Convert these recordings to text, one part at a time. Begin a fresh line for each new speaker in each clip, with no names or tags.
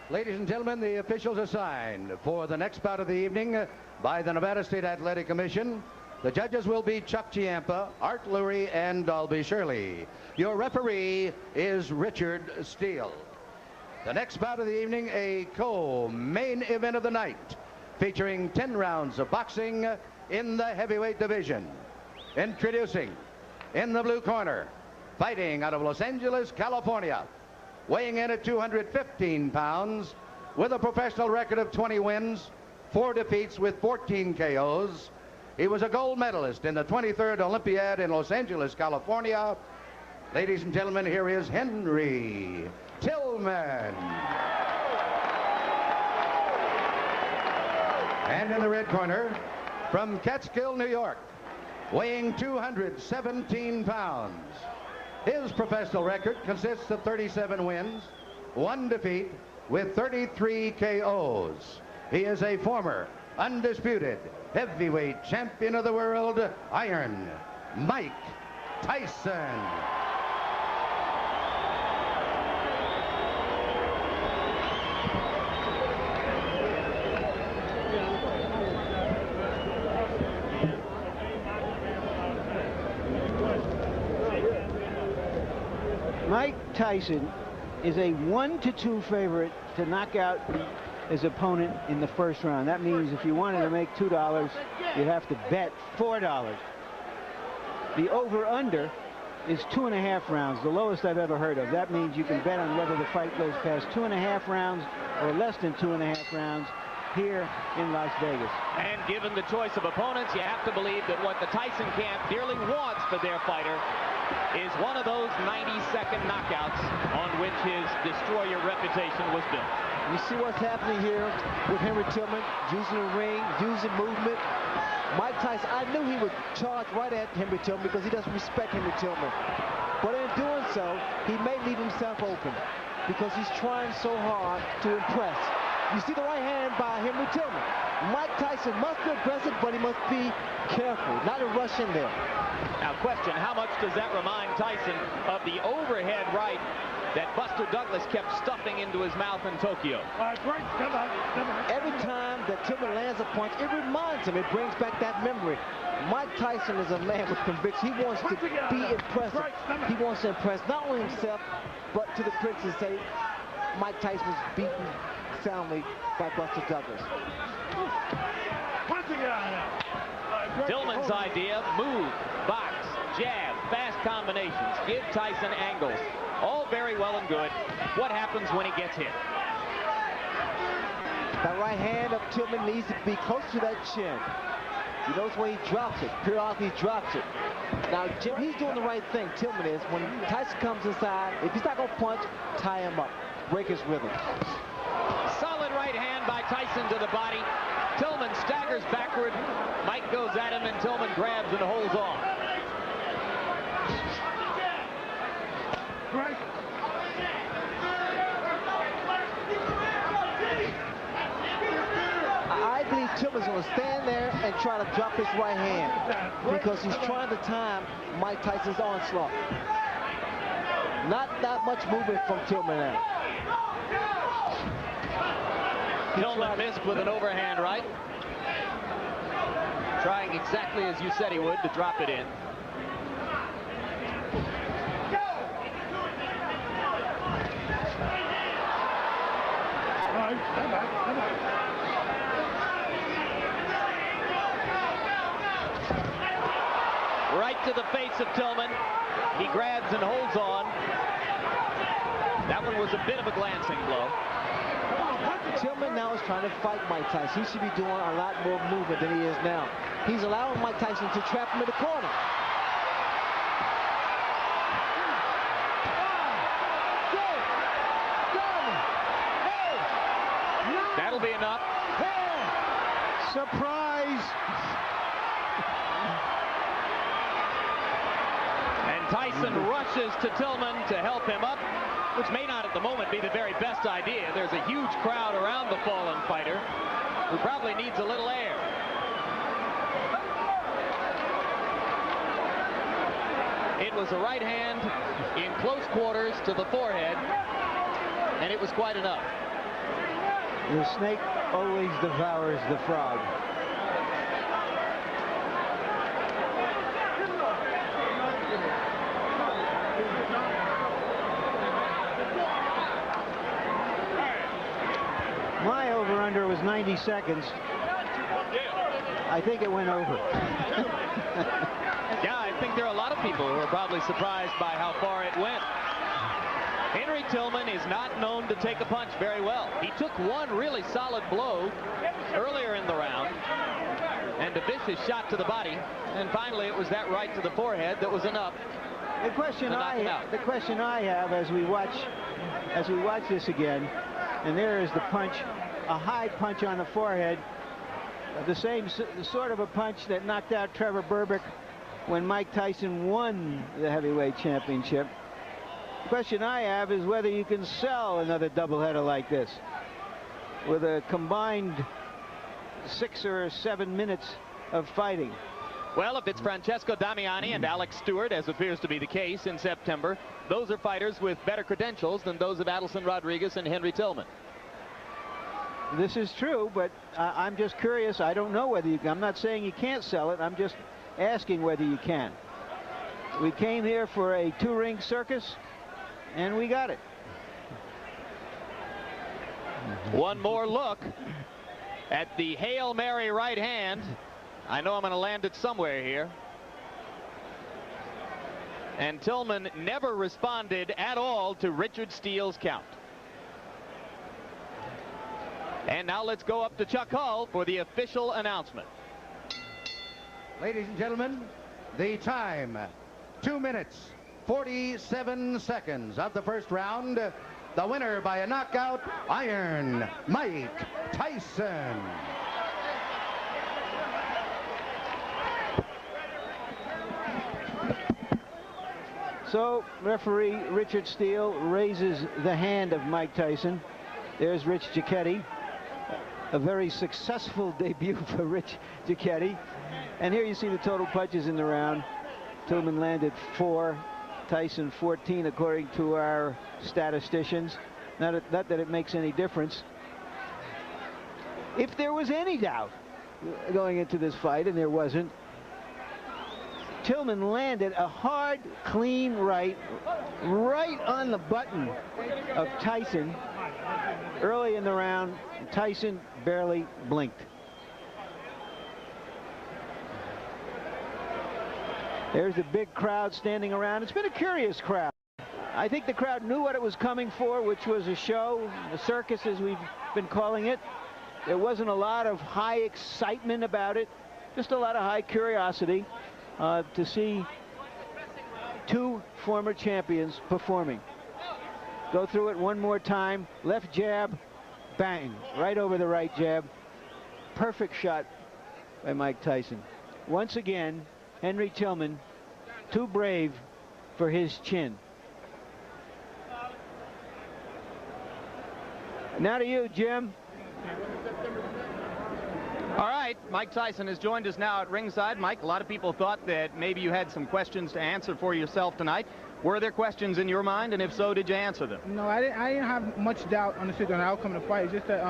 Ladies and gentlemen, the officials assigned for the next bout of the evening by the Nevada State Athletic Commission. The judges will be Chuck Chiampa, Art Lurie, and Dalby Shirley. Your referee is Richard Steele. The next bout of the evening, a co-main event of the night, featuring 10 rounds of boxing in the heavyweight division. Introducing, in the blue corner, fighting out of Los Angeles, California, weighing in at 215 pounds, with a professional record of 20 wins, 4 defeats with 14 KOs. He was a gold medalist in the 23rd Olympiad in Los Angeles, California. Ladies and gentlemen, here is Henry Tillman. And in the red corner, from Catskill, New York, weighing 217 pounds. His professional record consists of 37 wins, 1 defeat, with 33 KOs. He is a former undisputed heavyweight champion of the world, Iron Mike Tyson.
Mike Tyson is a 1-2 favorite to knock out his opponent in the first round. That means if you wanted to make $2, you'd have to bet $4. The over-under is 2.5 rounds, the lowest I've ever heard of. That means you can bet on whether the fight goes past 2.5 rounds or less than 2.5 rounds here in Las Vegas.
And given the choice of opponents, you have to believe that what the Tyson camp dearly wants for their fighter is one of those 90-second knockouts on which his destroyer reputation was built.
You see what's happening here with Henry Tillman, using the ring, using movement. Mike Tyson, I knew he would charge right at Henry Tillman because he doesn't respect Henry Tillman. But in doing so, he may leave himself open because he's trying so hard to impress. You see the right hand by Henry Tillman. Mike Tyson must be aggressive, but he must be careful, not to rush in there.
Now, question, how much does that remind Tyson of the overhead right that Buster Douglas kept stuffing into his mouth in Tokyo?
Every time that Tillman lands a punch, it reminds him, it brings back that memory. Mike Tyson is a man with conviction. He wants to be impressive. He wants to impress not only himself, but to the critics and say, Mike Tyson was beaten soundly by Buster Douglas.
Tillman's idea, move, box, jab, fast combinations, give Tyson angles. All very well and good. What happens when he gets hit?
That right hand of Tillman needs to be close to that chin. You notice when he drops it, periodically he drops it. Now, Jim, he's doing the right thing, Tillman is. When Tyson comes inside, if he's not going to punch, tie him up, break his rhythm.
Solid right hand by Tyson to the body. Tillman staggers backward. Mike goes at him, and Tillman grabs and holds on.
I believe Tillman's going to stand there and try to drop his right hand because he's trying to time Mike Tyson's onslaught. Not that much movement from Tillman now.
Tillman missed with an overhand right. Trying exactly as you said he would to drop it in. Right to the face of Tillman. He grabs and holds on. That one was a bit of a glancing blow.
Tillman now is trying to fight Mike Tyson. He should be doing a lot more movement than he is now. He's allowing Mike Tyson to trap him in the corner.
That'll be enough.
Surprise!
And Tyson rushes to Tillman to help him up, which may not at the moment be the very best idea. There's a huge crowd around the fallen fighter who probably needs a little air. It was a right hand in close quarters to the forehead, and it was quite enough.
The snake always devours the frog. My over-under was 90 seconds. I think it went over.
Yeah, I think there are a lot of people who are probably surprised by how far it went. Henry Tillman is not known to take a punch very well. He took one really solid blow earlier in the round and a vicious shot to the body, and finally it was that right to the forehead that was enough.
The question I have as we watch this again, and there is the punch, a high punch on the forehead, the sort of a punch that knocked out Trevor Berbick when Mike Tyson won the heavyweight championship. The question I have is whether you can sell another doubleheader like this with a combined 6 or 7 minutes of fighting.
Well, if it's Francesco Damiani and Alex Stewart, as appears to be the case in September, those are fighters with better credentials than those of Adelson Rodriguez and Henry Tillman.
This is true, but I'm just curious. I don't know whether you can. I'm not saying you can't sell it. I'm just asking whether you can. We came here for a 2-ring circus, and we got it.
One more look at the Hail Mary right hand. I know I'm going to land it somewhere here. And Tillman never responded at all to Richard Steele's count. And now let's go up to Chuck Hull for the official announcement.
Ladies and gentlemen, the time, 2 minutes, 47 seconds of the first round. The winner by a knockout, Iron Mike Tyson.
So referee Richard Steele raises the hand of Mike Tyson. There's Rich Giacchetti. A very successful debut for Rich Giacchetti. And here you see the total punches in the round. Tillman landed 4, Tyson 14, according to our statisticians. Not that it makes any difference. If there was any doubt going into this fight, and there wasn't, Tillman landed a hard, clean right on the button of Tyson early in the round. Tyson barely blinked. There's the big crowd standing around. It's been a curious crowd. I think the crowd knew what it was coming for, which was a show, a circus as we've been calling it. There wasn't a lot of high excitement about it, just a lot of high curiosity to see 2 former champions performing. Go through it one more time. Left jab, bang, right over the right jab. Perfect shot by Mike Tyson. Once again, Henry Tillman, too brave for his chin. Now to you, Jim.
All right, Mike Tyson has joined us now at ringside. Mike, a lot of people thought that maybe you had some questions to answer for yourself tonight. Were there questions in your mind, and if so, did you answer them?
No, I didn't have much doubt on the outcome of the fight. It's just that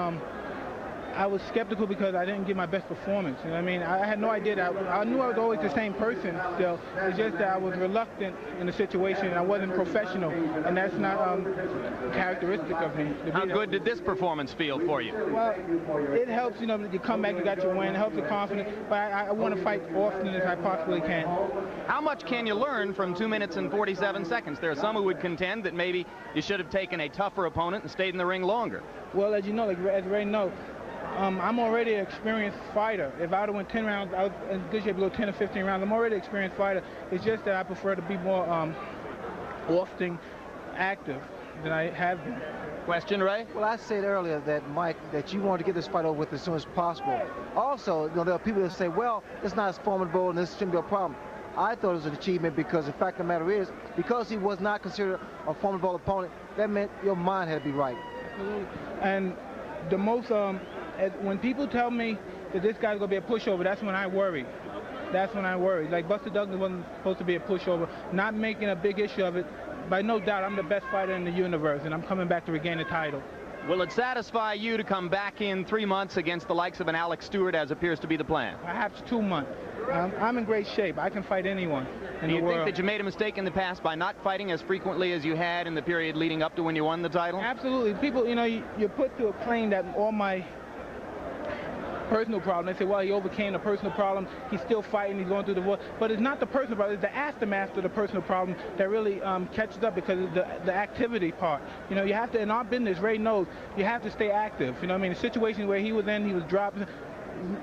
I was skeptical because I didn't give my best performance. You know what I mean? I had no idea that I knew I was always the same person still. It's just that I was reluctant in the situation and I wasn't professional, and that's not characteristic of me.
How good did this performance feel for you?
Well, it helps, you know, you come back, you got your win, it helps the confidence, but I want to fight often as I possibly can.
How much can you learn from 2 minutes and 47 seconds? There are some who would contend that maybe you should have taken a tougher opponent and stayed in the ring longer.
Well, as you know, as Ray knows, I'm already an experienced fighter. If I would have went 10 rounds, I was in good shape to go 10 or 15 rounds. I'm already an experienced fighter. It's just that I prefer to be more often active than I have been.
Question, Ray?
Well, I said earlier that, Mike, that you wanted to get this fight over with as soon as possible. Also, you know, there are people that say, well, it's not as formidable and this shouldn't be a problem. I thought it was an achievement because the fact of the matter is, because he was not considered a formidable opponent, that meant your mind had to be right.
Absolutely. And the most, when people tell me that this guy's going to be a pushover, that's when I worry. That's when I worry. Like Buster Douglas wasn't supposed to be a pushover, not making a big issue of it. By no doubt, I'm the best fighter in the universe, and I'm coming back to regain the title.
Will it satisfy you to come back in 3 months against the likes of an Alex Stewart, as appears to be the plan?
Perhaps 2 months. I'm in great shape. I can fight anyone in the world.
Do you think that you made a mistake in the past by not fighting as frequently as you had in the period leading up to when you won the title?
Absolutely. People, you know, you're put to a plane that all my personal problem. They say, well, he overcame the personal problem. He's still fighting. He's going through the war. But it's not the personal problem. It's the aftermath of the personal problem that really catches up, because of the activity part. You know, you have to, in our business, Ray knows, you have to stay active. You know what I mean? The situation where he was in, he was dropped. You know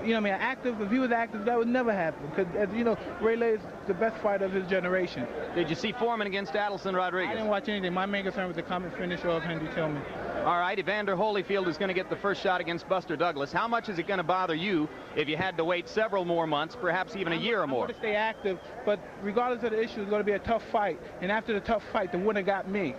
what I mean? Active, if he was active, that would never happen. Because, as you know, Ray Lay is the best fighter of his generation.
Did you see Foreman against Adelson Rodriguez?
I didn't watch anything. My main concern was the comment finish of Henry Tillman.
All right, Evander Holyfield is going to get the first shot against Buster Douglas. How much is it going to bother you if you had to wait several more months, perhaps even a year or more?
I'm going to stay active, but regardless of the issue, it's going to be a tough fight. And after the tough fight, the winner got me.